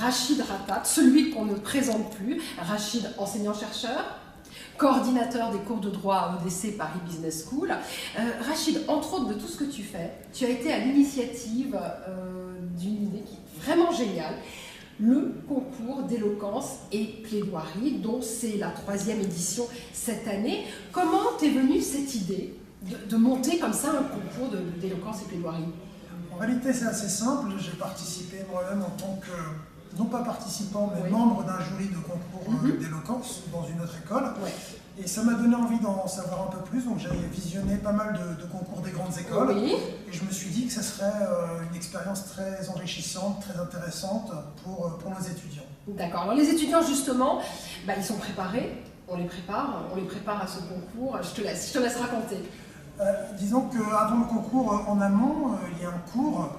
Rachid Rattat, celui qu'on ne présente plus. Rachid, enseignant-chercheur, coordinateur des cours de droit à EDC Paris Business School. Rachid, entre autres de tout ce que tu fais, tu as été à l'initiative d'une idée qui est vraiment géniale, le concours d'éloquence et plaidoirie, dont c'est la 3e édition cette année. Comment t'es venue cette idée de monter comme ça un concours d'éloquence et plaidoirie? En réalité, c'est assez simple. J'ai participé moi-même en tant que, non pas participant, mais membre d'un jury de concours d'éloquence dans une autre école. Ouais. Et ça m'a donné envie d'en savoir un peu plus. Donc j'ai visionné pas mal de concours des grandes écoles. Oui. Et je me suis dit que ça serait une expérience très enrichissante, très intéressante pour nos étudiants. D'accord. Alors les étudiants, justement, ils sont préparés. On les prépare à ce concours. Je te laisse raconter. Disons qu'avant le concours, en amont, il y a un cours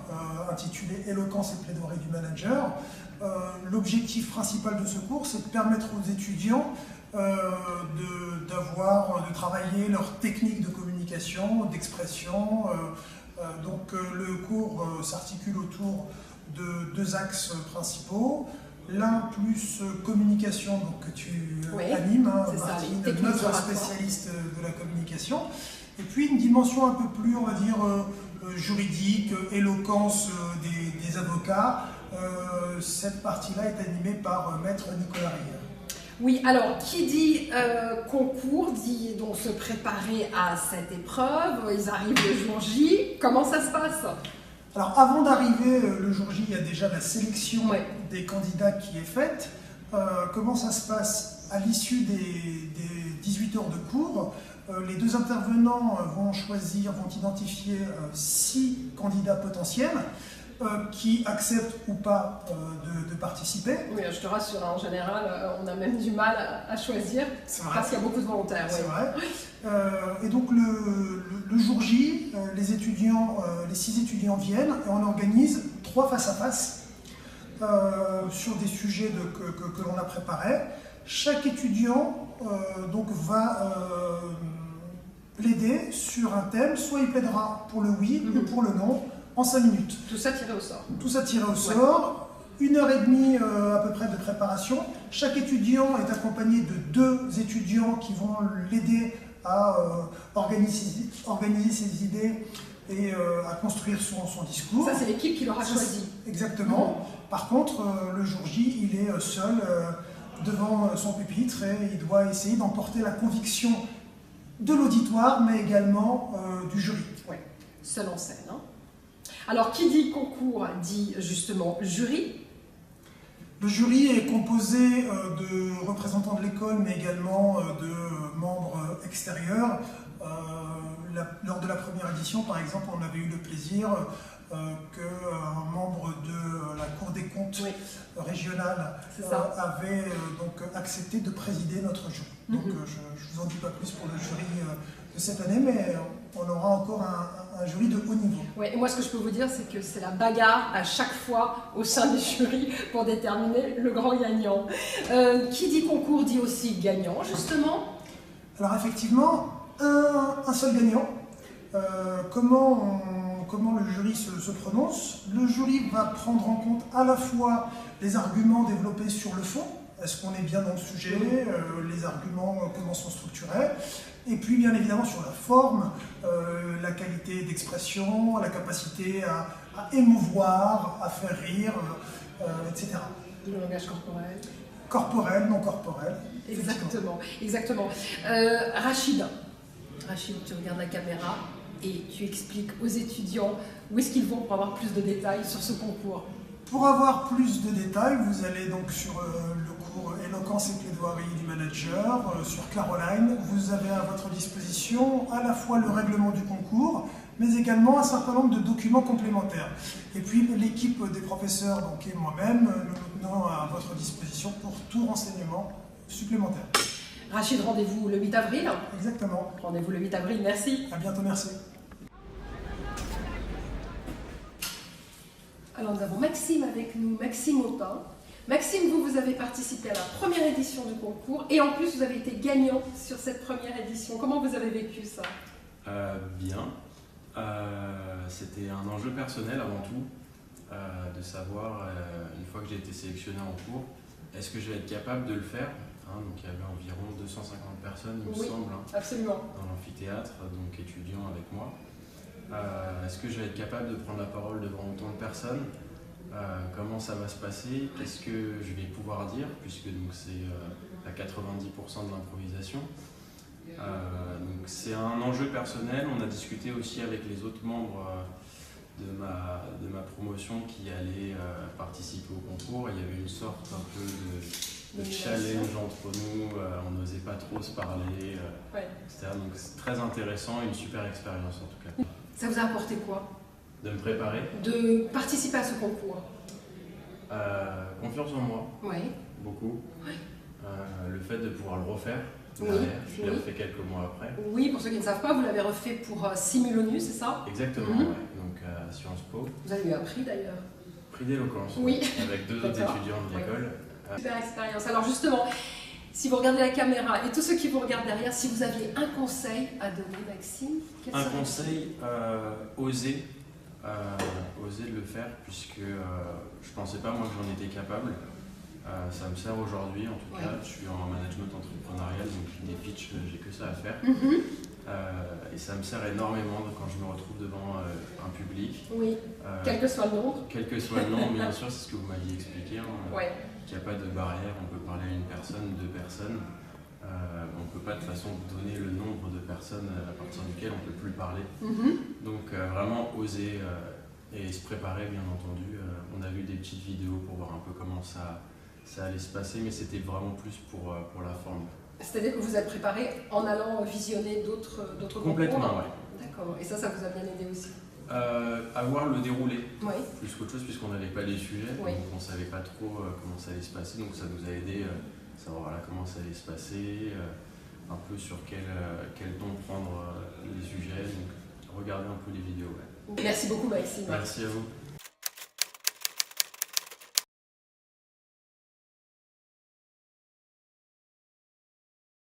intitulé Éloquence et plaidoirie du manager. L'objectif principal de ce cours, c'est de permettre aux étudiants de travailler leurs techniques de communication, d'expression. Donc le cours s'articule autour de 2 axes principaux. L'un plus communication, donc que tu animes, Martine, notre spécialiste de la communication. Et puis une dimension un peu plus, on va dire, juridique, éloquence des avocats. Cette partie-là est animée par Maître Nicolas Rier. Oui, alors qui dit concours dit donc se préparer à cette épreuve. Ils arrivent le jour J. Comment ça se passe? Alors avant d'arriver le jour J, il y a déjà la sélection des candidats qui est faite. Comment ça se passe? À l'issue des 18 heures de cours, les 2 intervenants vont identifier 6 candidats potentiels qui acceptent ou pas de participer. Oui, je te rassure, en général, on a même du mal à choisir parce qu'il y a beaucoup de volontaires. C'est vrai. Et donc le jour J, les 6 étudiants viennent et on organise 3 face-à-face sur des sujets que l'on a préparés. Chaque étudiant va plaider sur un thème, soit il plaidera pour le oui ou pour le non en 5 minutes. Tout ça tiré au sort. Tout ça tiré au sort. 1h30 à peu près de préparation. Chaque étudiant est accompagné de 2 étudiants qui vont l'aider à organiser ses idées et à construire son discours. Ça, c'est l'équipe qui l'aura choisi. Exactement. Par contre, le jour J, il est seul devant son pupitre et il doit essayer d'emporter la conviction de l'auditoire, mais également du jury. Oui, seul en scène. Hein. Alors, qui dit concours dit justement jury. Le jury est composé de représentants de l'école, mais également de membres extérieurs. Lors de la première édition, par exemple, on avait eu le plaisir qu'un membre de la Cour des comptes régionale avait donc accepté de présider notre jury. Donc je ne vous en dis pas plus pour le jury de cette année, mais on aura encore un jury de haut niveau. Ouais, et moi ce que je peux vous dire, c'est que c'est la bagarre à chaque fois au sein du jury pour déterminer le grand gagnant. Qui dit concours dit aussi gagnant, justement. Alors effectivement, un seul gagnant. Comment le jury se prononce? Le jury va prendre en compte à la fois les arguments développés sur le fond, est-ce qu'on est bien dans le sujet, les arguments, comment sont structurés, et puis bien évidemment sur la forme, la qualité d'expression, la capacité à émouvoir, à faire rire, etc. Le langage corporel. Corporel, non corporel. Exactement. Rachid, tu regardes la caméra et tu expliques aux étudiants où est-ce qu'ils vont pour avoir plus de détails sur ce concours. Pour avoir plus de détails, vous allez donc sur le cours Éloquence et plaidoirie du manager, sur Caroline. Vous avez à votre disposition à la fois le règlement du concours, mais également un certain nombre de documents complémentaires. Et puis l'équipe des professeurs donc, et moi-même, nous tenons à votre disposition pour tout renseignement supplémentaire. Rachid, rendez-vous le 8 avril. Exactement. Rendez-vous le 8 avril, merci. À bientôt, merci. Alors nous avons Maxime avec nous, Maxime Aupin. Maxime, vous avez participé à la première édition du concours et en plus vous avez été gagnant sur cette première édition. Comment vous avez vécu ça? Bien. C'était un enjeu personnel avant tout. de savoir, une fois que j'ai été sélectionné en cours, est-ce que je vais être capable de le faire, hein, donc il y avait environ 250 personnes, il me semble, hein, absolument, dans l'amphithéâtre, donc étudiants avec moi. Est-ce que je vais être capable de prendre la parole devant autant de personnes? Comment ça va se passer? Qu'est-ce que je vais pouvoir dire, puisque c'est à 90% de l'improvisation. Donc c'est un enjeu personnel. On a discuté aussi avec les autres membres de ma promotion qui allaient participer au concours. Il y avait une sorte un peu de challenge entre nous, on n'osait pas trop se parler, etc. Donc c'est très intéressant et une super expérience en tout cas. Ça vous a apporté quoi? De me préparer? De participer à ce concours? Confiance en moi, beaucoup. Le fait de pouvoir le refaire. Je l'ai refait quelques mois après. Oui, pour ceux qui ne savent pas, vous l'avez refait pour Simulonius, c'est ça? Exactement, donc à Sciences Po. Vous avez eu un prix d'ailleurs. Prix d'éloquence, avec 2 autres étudiants de l'école. Super expérience. Alors justement, si vous regardez la caméra et tous ceux qui vous regardent derrière, si vous aviez un conseil à donner, Maxime, quel serait? Un conseil, oser de le faire, puisque je ne pensais pas moi que j'en étais capable. Ça me sert aujourd'hui en tout cas. Je suis en management entrepreneurial, donc des pitchs, j'ai que ça à faire. Et ça me sert énormément quand je me retrouve devant un public. Quel que soit le nombre. Quel que soit le nombre, bien sûr, c'est ce que vous m'aviez expliqué. Qu'il n'y a pas de barrière, on peut parler à une personne, 2 personnes. On ne peut pas de toute façon donner le nombre de personnes à partir duquel on ne peut plus parler. Donc vraiment oser et se préparer, bien entendu. On a vu des petites vidéos pour voir un peu comment ça allait se passer, mais c'était vraiment plus pour la forme. C'est-à-dire que vous êtes préparé en allant visionner d'autres concours? Complètement, oui. D'accord. Et ça vous a bien aidé aussi? À voir le déroulé, plus qu'autre chose, puisqu'on n'avait pas les sujets, donc on ne savait pas trop comment ça allait se passer, donc ça nous a aidé à savoir comment ça allait se passer, un peu sur quel ton prendre les sujets, donc regarder un peu les vidéos. Merci beaucoup Maxime. Merci à vous.